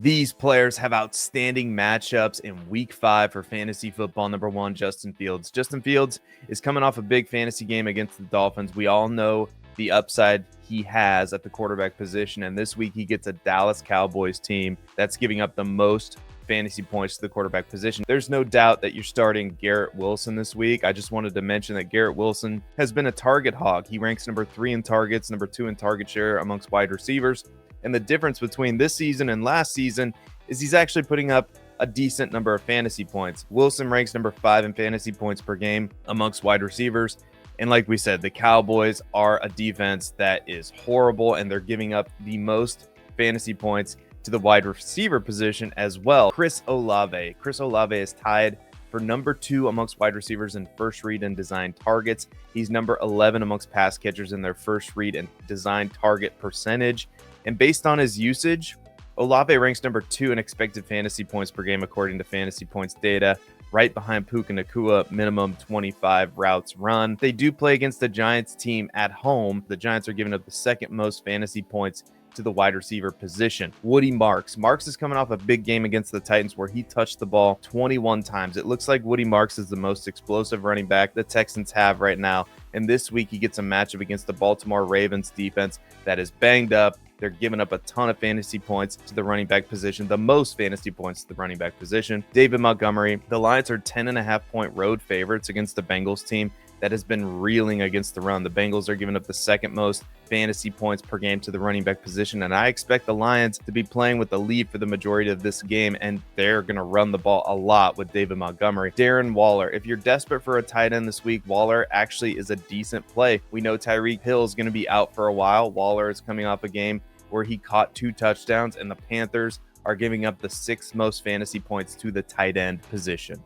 These players have outstanding matchups in week 5 for fantasy football. Number 1, Justin Fields. Justin Fields is coming off a big fantasy game against the Dolphins. We all know the upside he has at the quarterback position, and this week he gets a Dallas Cowboys team that's giving up the most fantasy points to the quarterback position. There's no doubt that you're starting Garrett Wilson this week. I just wanted to mention that Garrett Wilson has been a target hog. He ranks number 3 in targets, number 2 in target share amongst wide receivers. And the difference between this season and last season is he's actually putting up a decent number of fantasy points. Wilson ranks number 5 in fantasy points per game amongst wide receivers. And like we said, the Cowboys are a defense that is horrible, and they're giving up the most fantasy points to the wide receiver position as well. Chris Olave is tied for number 2 amongst wide receivers in first read and design targets. He's number 11 amongst pass catchers in their first read and design target percentage. And based on his usage, Olave ranks number 2 in expected fantasy points per game according to Fantasy Points data, right behind Puka Nacua, minimum 25 routes run. They do play against the Giants team at home. The Giants are giving up the second most fantasy points to the wide receiver position. Woody Marks. Marks is coming off a big game against the Titans where he touched the ball 21 times. It looks like Woody Marks is the most explosive running back the Texans have right now. And this week he gets a matchup against the Baltimore Ravens defense that is banged up. They're giving up a ton of fantasy points to the running back position, the most fantasy points to the running back position. David Montgomery. The Lions are 10.5-point road favorites against the Bengals team that has been reeling against the run. The Bengals are giving up the second most fantasy points per game to the running back position, and I expect the Lions to be playing with the lead for the majority of this game, and they're going to run the ball a lot with David Montgomery. Darren Waller. If you're desperate for a tight end this week, Waller actually is a decent play. We know Tyreek Hill is going to be out for a while. Waller is coming off a game where he caught 2 touchdowns, and the Panthers are giving up the 6th most fantasy points to the tight end position.